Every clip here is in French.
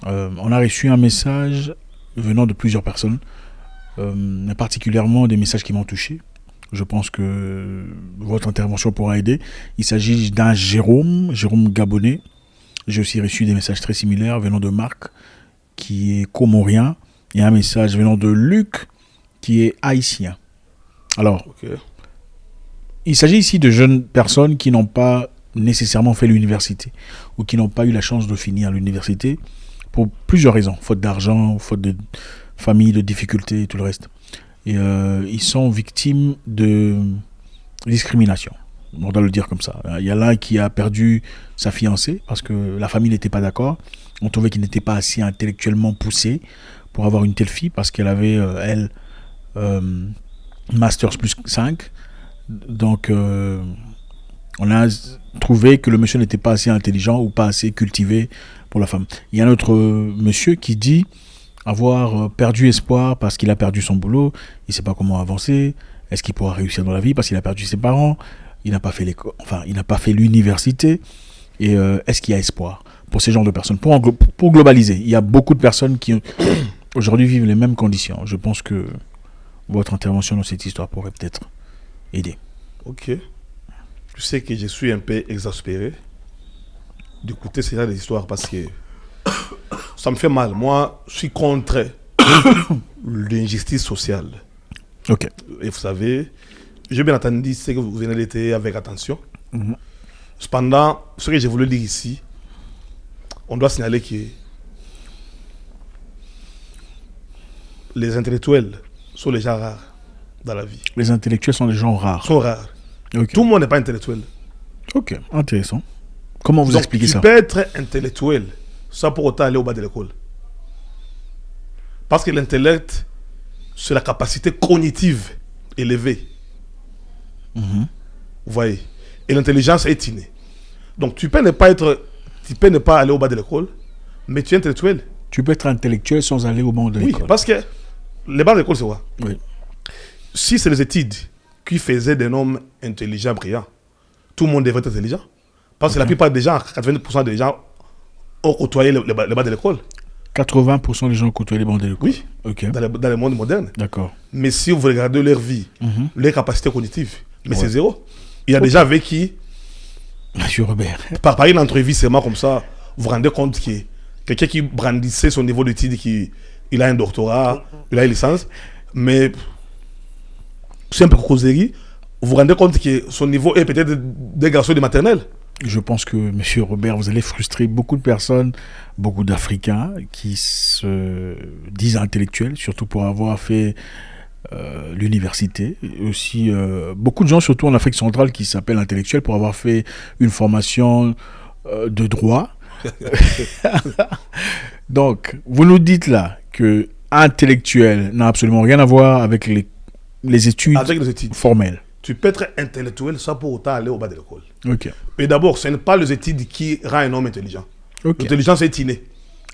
On a reçu un message venant de plusieurs personnes, particulièrement des messages qui m'ont touché. Je pense que votre intervention pourra aider. Il s'agit d'un Jérôme Gabonais. J'ai aussi reçu des messages très similaires venant de Marc, qui est comorien, et un message venant de Luc, qui est haïtien. Alors, il s'agit ici de jeunes personnes qui n'ont pas nécessairement fait l'université ou qui n'ont pas eu la chance de finir l'université pour plusieurs raisons. Faute d'argent, faute de famille, de difficultés et tout le reste. Et ils sont victimes de discrimination. On doit le dire comme ça. Il y a l'un qui a perdu sa fiancée parce que la famille n'était pas d'accord. On trouvait qu'il n'était pas assez intellectuellement poussé pour avoir une telle fille parce qu'elle avait, Masters plus 5. Donc, on a trouvé que le monsieur n'était pas assez intelligent ou pas assez cultivé pour la femme. Il y a un autre monsieur qui dit avoir perdu espoir parce qu'il a perdu son boulot, il ne sait pas comment avancer, est-ce qu'il pourra réussir dans la vie parce qu'il a perdu ses parents, il n'a pas fait l'école, enfin, il n'a pas fait l'université, et est-ce qu'il y a espoir pour ces genres de personnes, pour globaliser. Il y a beaucoup de personnes qui aujourd'hui vivent les mêmes conditions. Je pense que votre intervention dans cette histoire pourrait peut-être aider. Ok. Tu sais que je suis un peu exaspéré d'écouter ces genre d'histoires parce que ça me fait mal. Moi, je suis contre l'injustice sociale. Ok. Et vous savez, j'ai bien entendu ce que vous venez d'été avec attention. Cependant, ce que je voulais dire ici, on doit signaler que les intellectuels sont les gens rares dans la vie. Les intellectuels sont des gens rares. Sont rares. Okay. Tout le monde n'est pas intellectuel. Ok, intéressant. Comment vous expliquez ça? Tu peux être intellectuel sans pour autant aller au bas de l'école. Parce que l'intellect, c'est la capacité cognitive élevée. Vous voyez. Et l'intelligence est innée. Donc tu peux ne pas aller au bas de l'école, mais tu es intellectuel. Tu peux être intellectuel sans aller au bas de l'école. Oui, parce que les bas de l'école, c'est quoi? Oui. Si c'est les études qui faisaient des hommes intelligents, brillants, tout le monde devrait être intelligent. Parce que la plupart des gens, 80% des gens, ont côtoyé les bas de l'école. 80% des gens côtoient les bancs de l'école. Oui, okay. dans le monde moderne. D'accord. Mais si vous regardez leur vie, leur capacité cognitive, mais c'est zéro. Il y a des gens avec qui, Monsieur Robert, par une entrevue seulement comme ça, vous vous rendez compte que quelqu'un qui brandissait son niveau d'études, il a un doctorat, il a une licence, mais c'est un peu causerie, vous vous rendez compte que son niveau est peut-être des garçons de maternelle. Je pense que, Monsieur Robert, vous allez frustrer beaucoup de personnes, beaucoup d'Africains qui se disent intellectuels, surtout pour avoir fait l'université. Et aussi, beaucoup de gens, surtout en Afrique centrale, qui s'appellent intellectuels pour avoir fait une formation de droit. Donc, vous nous dites là que intellectuel n'a absolument rien à voir avec les études formelles. Tu peux être intellectuel sans pour autant aller au bas de l'école. Ok. Mais d'abord, ce n'est pas les études qui rend un homme intelligent. Okay. L'intelligence est innée.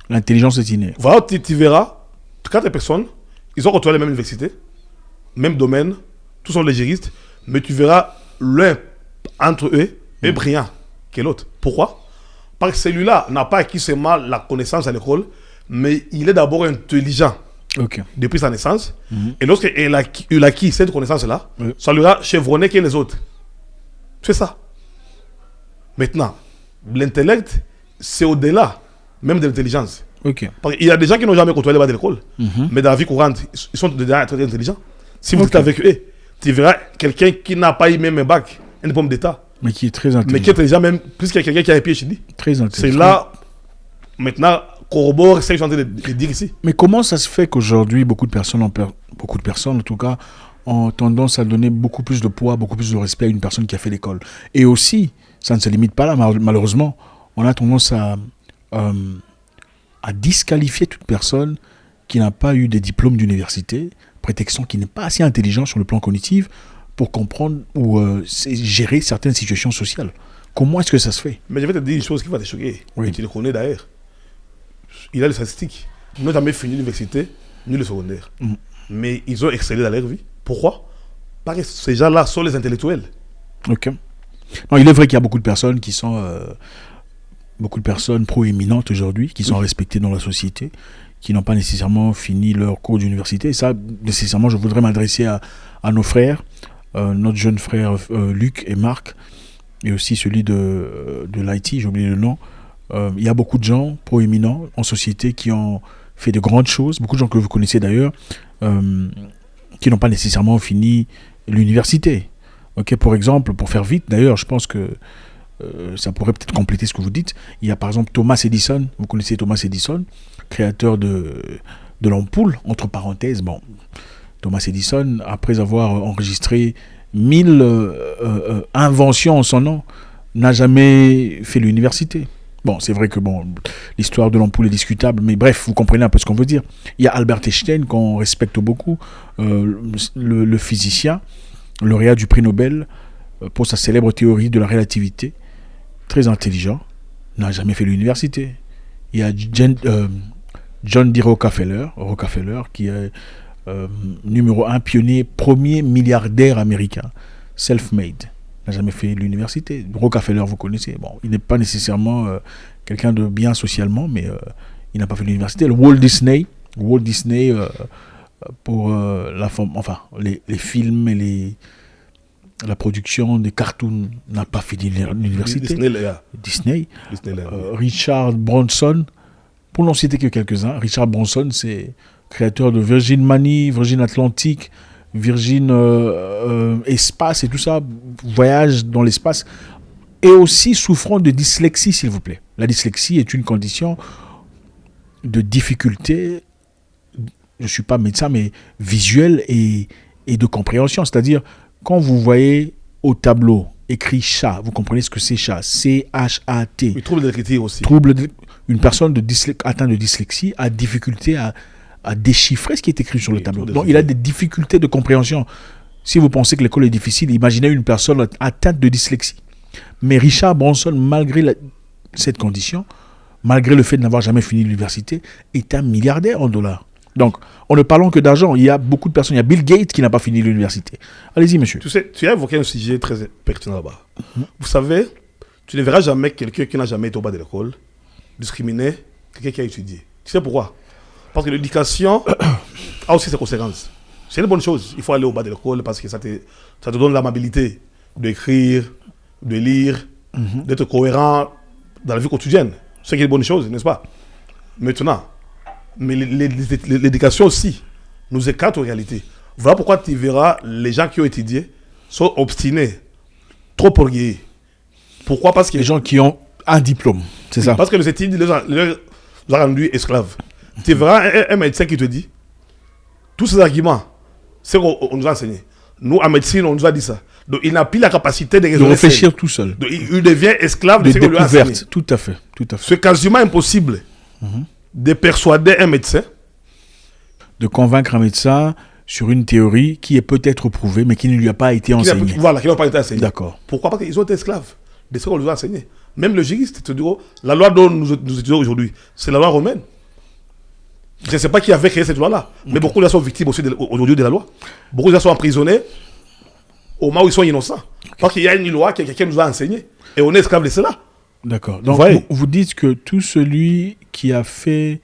L'intelligence est innée. Voilà, tu verras, 4 personnes, ils ont retrouvé la même université, même domaine, tous sont les juristes, mais tu verras l'un entre eux est brillant que l'autre. Pourquoi? Parce que celui-là n'a pas acquis seulement la connaissance à l'école, mais il est d'abord intelligent. Okay. Depuis sa naissance, et lorsqu'il a acquis cette connaissance-là, ça lui a chevronné que les autres. C'est ça. Maintenant, l'intellect, c'est au-delà même de l'intelligence. Okay. Parce qu'il y a des gens qui n'ont jamais côtoyé les bas de l'école, mais dans la vie courante, ils sont déjà très intelligents. Si vous êtes avec eux, tu verras quelqu'un qui n'a pas eu même un bac, un diplôme d'État, mais qui est très intelligent. Mais qui est intelligent même plus que quelqu'un qui a un PhD. Très intelligent. C'est là, maintenant, corrobore ce que je suis en train de dire ici. Mais comment ça se fait qu'aujourd'hui, beaucoup de personnes en tout cas, ont tendance à donner beaucoup plus de poids, beaucoup plus de respect à une personne qui a fait l'école? Et aussi, ça ne se limite pas là, malheureusement, on a tendance à disqualifier toute personne qui n'a pas eu des diplômes d'université, prétextant qu'il n'est pas assez intelligent sur le plan cognitif pour comprendre ou gérer certaines situations sociales. Comment est-ce que ça se fait? Mais je vais te dire une chose qui va te choquer. Oui. Tu le connais d'ailleurs. Il a les statistiques. Ils n'ont jamais fini l'université ni le secondaire. Mais ils ont excellé dans leur vie. Pourquoi? Parce que ces gens-là sont les intellectuels. Ok. Non, il est vrai qu'il y a beaucoup de personnes qui sont beaucoup de personnes proéminentes aujourd'hui qui sont respectées dans la société, qui n'ont pas nécessairement fini leur cours d'université. Et ça, nécessairement, je voudrais m'adresser à nos frères, notre jeune frère Luc et Marc, et aussi celui de l'IT, j'ai oublié le nom. Il y a beaucoup de gens proéminents en société qui ont fait de grandes choses, beaucoup de gens que vous connaissez d'ailleurs, qui n'ont pas nécessairement fini l'université. Okay, pour exemple, pour faire vite, d'ailleurs, je pense que ça pourrait peut-être compléter ce que vous dites. Il y a par exemple Thomas Edison, vous connaissez Thomas Edison, créateur de l'ampoule, entre parenthèses. Bon, Thomas Edison, après avoir enregistré 1000 inventions en son nom, n'a jamais fait l'université. Bon, c'est vrai que l'histoire de l'ampoule est discutable, mais bref, vous comprenez un peu ce qu'on veut dire. Il y a Albert Einstein, qu'on respecte beaucoup, le physicien, lauréat du prix Nobel pour sa célèbre théorie de la relativité, très intelligent, n'a jamais fait l'université. Il y a John D. Rockefeller qui est numéro 1, pionnier, premier milliardaire américain, self-made, n'a jamais fait l'université. Rockefeller, vous connaissez. Bon, il n'est pas nécessairement quelqu'un de bien socialement, mais il n'a pas fait l'université. Le Walt Disney pour les films et la production des cartoons, n'a pas fini l'université. Disney. Richard Branson, pour n'en citer que quelques-uns. Richard Branson, c'est créateur de Virgin Money, Virgin Atlantic, Virgin Espace et tout ça, voyage dans l'espace, et aussi souffrant de dyslexie, s'il vous plaît. La dyslexie est une condition de difficulté, je ne suis pas médecin, mais visuelle et de compréhension. C'est-à-dire, quand vous voyez au tableau écrit chat, vous comprenez ce que c'est chat, C-H-A-T. Oui, trouble de l'écriture aussi. Une personne atteinte de dyslexie a difficulté à déchiffrer ce qui est écrit sur le tableau. Donc, il a des difficultés de compréhension. Si vous pensez que l'école est difficile, imaginez une personne atteinte de dyslexie. Mais Richard Branson, malgré cette condition, malgré le fait de n'avoir jamais fini l'université, est un milliardaire en dollars. Donc, en ne parlant que d'argent, il y a beaucoup de personnes. Il y a Bill Gates qui n'a pas fini l'université. Allez-y, monsieur. Tu sais, tu as évoqué un sujet très pertinent là-bas. Vous savez, tu ne verras jamais quelqu'un qui n'a jamais été au bas de l'école discriminer quelqu'un qui a étudié. Tu sais pourquoi? Parce que l'éducation a aussi ses conséquences. C'est une bonne chose. Il faut aller au bas de l'école parce que ça te donne l'amabilité d'écrire, de lire, d'être cohérent dans la vie quotidienne. C'est une bonne chose, n'est-ce pas? Maintenant, mais l'éducation aussi nous écarte en réalité. Voilà pourquoi tu verras les gens qui ont étudié sont obstinés, trop orgueilleux. Pourquoi? Parce que les gens qui ont un diplôme, c'est ça. Parce que les études les ont rendus esclaves. Tu verras un médecin qui te dit tous ces arguments, c'est qu'on nous a enseigné. Nous, en médecine, on nous a dit ça. Donc, il n'a plus la capacité de réfléchir tout seul. Donc, il devient esclave de ce qu'on lui a enseigné. Tout à fait. C'est quasiment impossible de persuader un médecin. De convaincre un médecin sur une théorie qui est peut-être prouvée, mais qui ne lui a pas été enseignée. Voilà, qui n'a pas été enseignée. D'accord. Pourquoi? Parce qu'ils ont été esclaves de ce qu'on lui a enseigné. Même le juriste te dit, la loi dont nous étudions aujourd'hui, c'est la loi romaine. Je ne sais pas qui avait créé cette loi-là, mais beaucoup de gens sont victimes aussi aujourd'hui de la loi. Beaucoup de gens sont emprisonnés au moment où ils sont innocents. Parce qu'il y a une loi que quelqu'un nous a enseignée. Et on est esclave de cela. D'accord. Donc, vous dites que tout celui qui a fait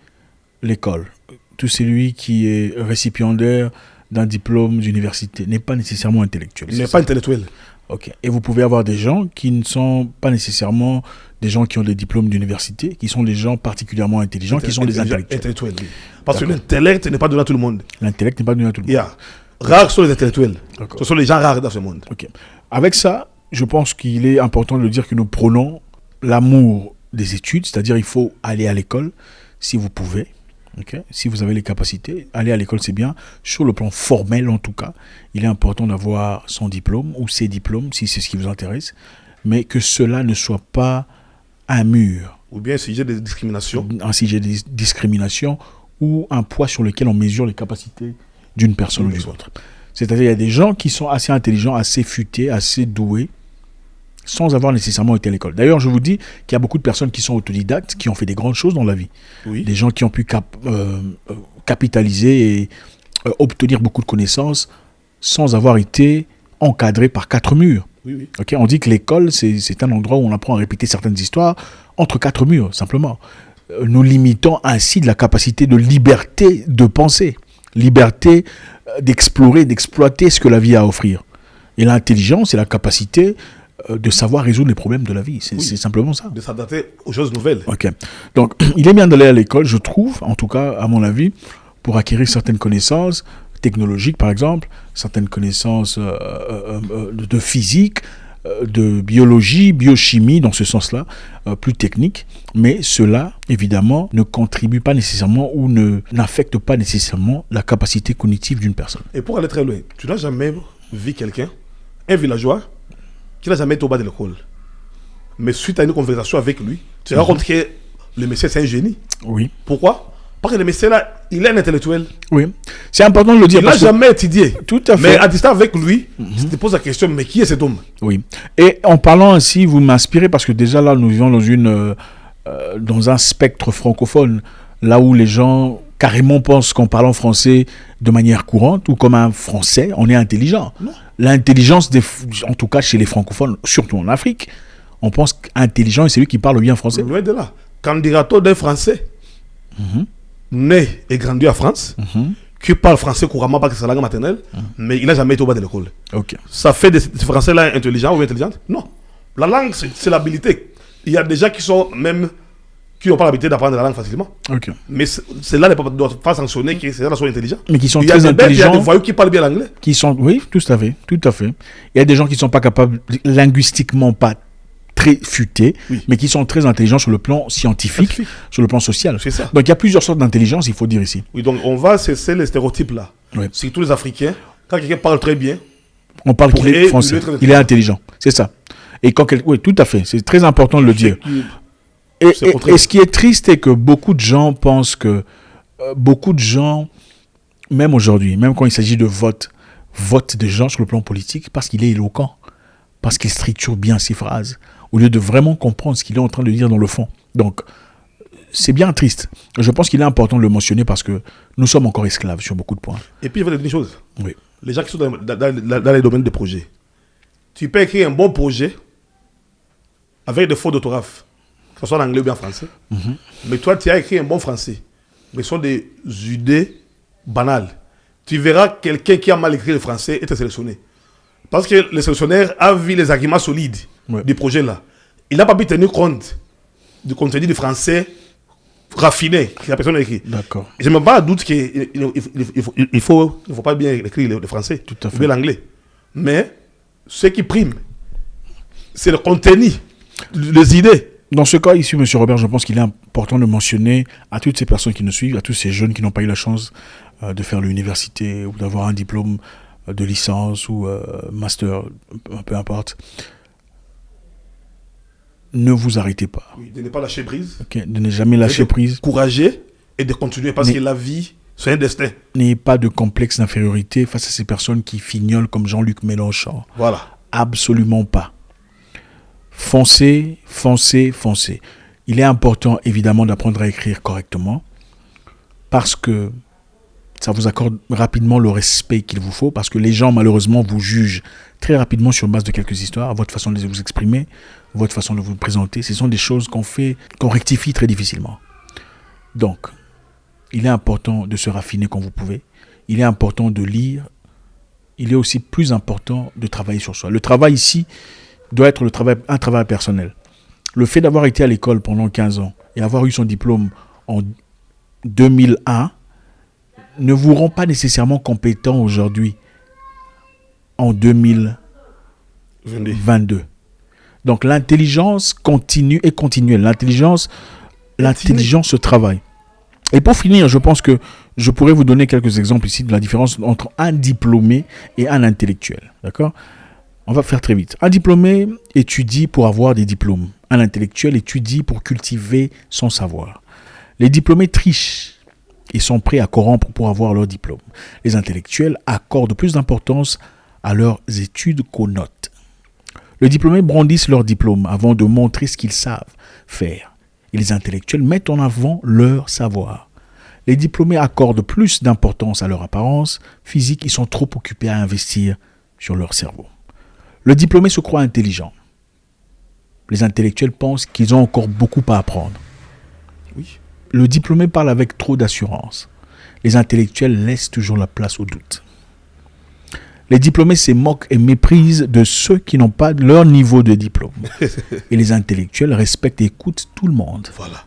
l'école, tout celui qui est récipiendaire d'un diplôme d'université n'est pas nécessairement intellectuel. Il n'est pas intellectuel. Ok. Et vous pouvez avoir des gens qui ne sont pas nécessairement des gens qui ont des diplômes d'université, qui sont des gens particulièrement intelligents, qui sont des intellectuels. Oui. Parce que l'intellect n'est pas donné à tout le monde. L'intellect n'est pas donné à tout le monde. Rares sont les intellectuels. Ce sont les gens rares dans ce monde. Ok. Avec ça, je pense qu'il est important de dire que nous prônons l'amour des études, c'est-à-dire il faut aller à l'école si vous pouvez. Okay. Si vous avez les capacités, aller à l'école c'est bien. Sur le plan formel en tout cas, il est important d'avoir son diplôme ou ses diplômes si c'est ce qui vous intéresse, mais que cela ne soit pas un mur. Ou bien un sujet de discrimination. Un sujet de discrimination ou un poids sur lequel on mesure les capacités d'une personne ou d'une autre. C'est-à-dire il y a des gens qui sont assez intelligents, assez futés, assez doués, sans avoir nécessairement été à l'école. D'ailleurs, je vous dis qu'il y a beaucoup de personnes qui sont autodidactes, qui ont fait des grandes choses dans la vie. Oui. Des gens qui ont pu capitaliser et obtenir beaucoup de connaissances sans avoir été encadrés par quatre murs. Oui, oui. Okay, on dit que l'école, c'est un endroit où on apprend à répéter certaines histoires entre quatre murs, simplement. Nous limitons ainsi de la capacité de liberté de penser, liberté d'explorer, d'exploiter ce que la vie a à offrir. Et l'intelligence, c'est la capacité de savoir résoudre les problèmes de la vie. C'est simplement ça. De s'adapter aux choses nouvelles. Ok. Donc, il est bien d'aller à l'école, je trouve, en tout cas, à mon avis, pour acquérir certaines connaissances technologiques, par exemple, certaines connaissances de physique, de biologie, biochimie, dans ce sens-là, plus technique. Mais cela, évidemment, ne contribue pas nécessairement ou n'affecte pas nécessairement la capacité cognitive d'une personne. Et pour aller très loin, tu n'as jamais vu quelqu'un, un villageois, qui n'a jamais été au bas de l'école. Mais suite à une conversation avec lui, tu te rends compte que le monsieur, c'est un génie. Oui. Pourquoi? Parce que le monsieur, là, il est un intellectuel. Oui. C'est important de le dire. Il n'a jamais étudié. Tout à fait. Mais à distance avec lui, tu te poses la question, mais qui est cet homme? Oui. Et en parlant ainsi, vous m'inspirez parce que déjà là, nous vivons dans un spectre francophone, là où les gens carrément pensent qu'en parlant français de manière courante ou comme un français, on est intelligent. Non. L'intelligence, en tout cas chez les francophones, surtout en Afrique, on pense qu'intelligent c'est celui qui parle bien français. Loin de là. Qu'en dira-t-on d'un Français né et grandi en France, qui parle français couramment parce que c'est sa langue maternelle, mais il n'a jamais été au bas de l'école? Okay. Ça fait de ces Français-là intelligents ou intelligentes? Non. La langue, c'est l'habilité. Il y a des gens qui n'ont pas l'habitude d'apprendre la langue facilement. Okay. Mais cela ne doit pas sanctionner que ces gens soient intelligents. Mais qui sont très intelligents. Il y a des voyous qui parlent bien l'anglais. Oui, tout à fait. Il y a des gens qui ne sont pas capables, linguistiquement pas très futés, mais qui sont très intelligents sur le plan scientifique, sur le plan social. C'est ça. Donc il y a plusieurs sortes d'intelligence, il faut dire ici. Oui, donc on va cesser les stéréotypes là. Oui. Surtout les Africains, quand quelqu'un parle très bien, on parle qu'il est français, il est intelligent. C'est ça. Et oui, tout à fait. C'est très important de le dire. Et ce qui est triste, c'est que beaucoup de gens pensent que beaucoup de gens, même aujourd'hui, même quand il s'agit de votent des gens sur le plan politique parce qu'il est éloquent, parce qu'il structure bien ses phrases, au lieu de vraiment comprendre ce qu'il est en train de dire dans le fond. Donc, c'est bien triste. Je pense qu'il est important de le mentionner parce que nous sommes encore esclaves sur beaucoup de points. Et puis, je vais te dire une chose. Oui. Les gens qui sont dans les domaines de projet, tu peux écrire un bon projet avec des fautes d'orthographe, que ce soit en anglais ou bien en français. Mais toi, tu as écrit un bon français. Mais ce sont des idées banales. Tu verras quelqu'un qui a mal écrit le français être sélectionné. Parce que le sélectionneur a vu les arguments solides du projet-là. Il n'a pas pu tenir compte du contenu du français raffiné que la personne a écrit. D'accord. Je ne me pas à doute qu'il ne faut pas bien écrire le français. Tout à fait. Ou bien l'anglais. Mais ce qui prime, c'est le contenu, les idées. Dans ce cas ici, M. Robert, je pense qu'il est important de mentionner à toutes ces personnes qui nous suivent, à tous ces jeunes qui n'ont pas eu la chance de faire l'université ou d'avoir un diplôme de licence ou master, peu importe. Ne vous arrêtez pas. Oui, de ne pas lâcher prise. Okay, de ne jamais lâcher prise. Courager et de continuer parce que la vie, c'est un destin. N'ayez pas de complexe d'infériorité face à ces personnes qui fignolent comme Jean-Luc Mélenchon. Voilà. Absolument pas. Foncez, foncez, foncez. Il est important, évidemment, d'apprendre à écrire correctement parce que ça vous accorde rapidement le respect qu'il vous faut, parce que les gens, malheureusement, vous jugent très rapidement sur base de quelques histoires, votre façon de vous exprimer, votre façon de vous présenter. Ce sont des choses qu'on rectifie très difficilement. Donc, il est important de se raffiner quand vous pouvez. Il est important de lire. Il est aussi plus important de travailler sur soi. Le travail ici doit être un travail personnel. Le fait d'avoir été à l'école pendant 15 ans et avoir eu son diplôme en 2001 ne vous rend pas nécessairement compétent aujourd'hui en 2022. Donc l'intelligence continue et continuelle. L'intelligence se travaille. Et pour finir, je pense que je pourrais vous donner quelques exemples ici de la différence entre un diplômé et un intellectuel. D'accord ? On va faire très vite. Un diplômé étudie pour avoir des diplômes. Un intellectuel étudie pour cultiver son savoir. Les diplômés trichent et sont prêts à corrompre pour avoir leur diplôme. Les intellectuels accordent plus d'importance à leurs études qu'aux notes. Les diplômés brandissent leur diplôme avant de montrer ce qu'ils savent faire. Et les intellectuels mettent en avant leur savoir. Les diplômés accordent plus d'importance à leur apparence physique et sont trop occupés à investir sur leur cerveau. Le diplômé se croit intelligent. Les intellectuels pensent qu'ils ont encore beaucoup à apprendre. Oui. Le diplômé parle avec trop d'assurance. Les intellectuels laissent toujours la place au doute. Les diplômés se moquent et méprisent de ceux qui n'ont pas leur niveau de diplôme. Et les intellectuels respectent et écoutent tout le monde. Voilà.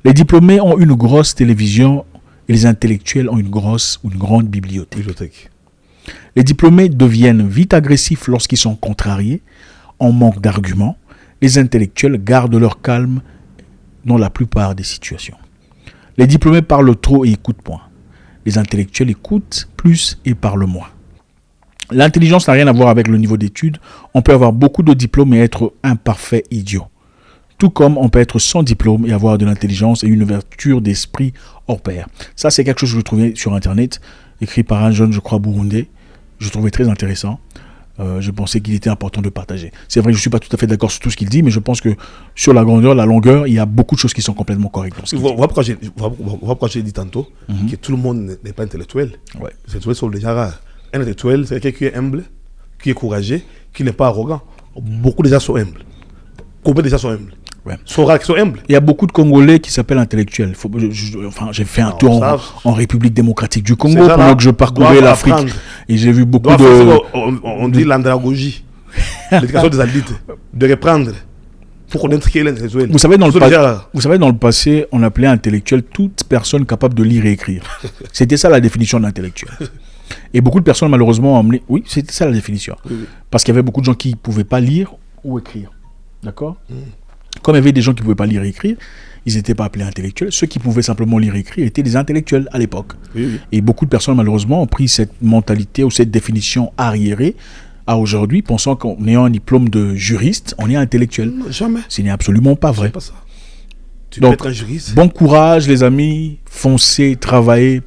Les diplômés ont une grosse télévision et les intellectuels ont une grande bibliothèque. Les diplômés deviennent vite agressifs lorsqu'ils sont contrariés, en manque d'arguments. Les intellectuels gardent leur calme dans la plupart des situations. Les diplômés parlent trop et écoutent moins. Les intellectuels écoutent plus et parlent moins. L'intelligence n'a rien à voir avec le niveau d'études. On peut avoir beaucoup de diplômes et être un parfait idiot. Tout comme on peut être sans diplôme et avoir de l'intelligence et une ouverture d'esprit hors pair. Ça, c'est quelque chose que je trouvais sur Internet, écrit par un jeune, je crois, burundais. Je trouvais très intéressant. Je pensais qu'il était important de partager. C'est vrai que je ne suis pas tout à fait d'accord sur tout ce qu'il dit, mais je pense que sur la grandeur, la longueur, il y a beaucoup de choses qui sont complètement correctes. Voilà pourquoi j'ai dit tantôt que tout le monde n'est pas intellectuel. Ouais. Les intellectuels sont déjà rares. Un intellectuel, c'est quelqu'un qui est humble, qui est courageux, qui n'est pas arrogant. Beaucoup déjà sont humbles. Combien déjà sont humbles? Ouais. Sont rares qui sont humbles. Il y a beaucoup de Congolais qui s'appellent intellectuels. J'ai fait un tour en République démocratique du Congo pendant que je parcourais l'Afrique. Et j'ai vu beaucoup on dit l'andragogie, l'éducation des adultes, de reprendre pour connaître qui est l'intellectuel. Vous savez, dans le passé, on appelait intellectuel toute personne capable de lire et écrire. C'était ça la définition d'intellectuel. Et beaucoup de personnes, malheureusement, ont amené... Oui, c'était ça la définition. Oui. Parce qu'il y avait beaucoup de gens qui ne pouvaient pas lire ou écrire. D'accord ? Comme il y avait des gens qui ne pouvaient pas lire et écrire, ils n'étaient pas appelés intellectuels. Ceux qui pouvaient simplement lire et écrire étaient des intellectuels à l'époque. Oui. Et beaucoup de personnes, malheureusement, ont pris cette mentalité ou cette définition arriérée à aujourd'hui, pensant qu'en ayant un diplôme de juriste, on est intellectuel. Non, jamais. Ce n'est absolument pas vrai. C'est pas ça. Tu peux être un juriste. Bon courage, les amis. Foncez, travaillez.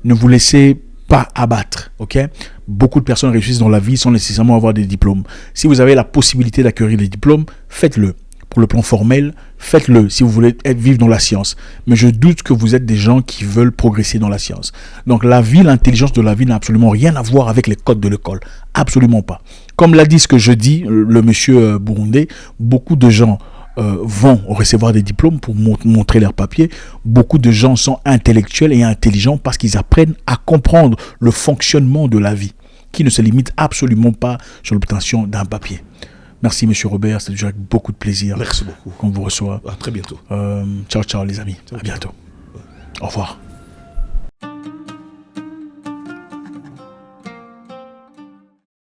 Ne vous laissez pas abattre, ok? Beaucoup de personnes réussissent dans la vie sans nécessairement avoir des diplômes. Si vous avez la possibilité d'acquérir des diplômes, faites-le. Pour le plan formel, faites-le si vous voulez vivre dans la science. Mais je doute que vous êtes des gens qui veulent progresser dans la science. Donc la vie, l'intelligence de la vie n'a absolument rien à voir avec les codes de l'école. Absolument pas. Comme l'a dit ce que je dis, le monsieur burundais, beaucoup de gens vont recevoir des diplômes pour montrer leurs papiers. Beaucoup de gens sont intellectuels et intelligents parce qu'ils apprennent à comprendre le fonctionnement de la vie, qui ne se limite absolument pas sur l'obtention d'un papier. Merci, M. Robert. C'est toujours avec beaucoup de plaisir. Merci beaucoup. Qu'on vous reçoit. À très bientôt. Ciao, ciao, les amis. À bientôt. Au revoir.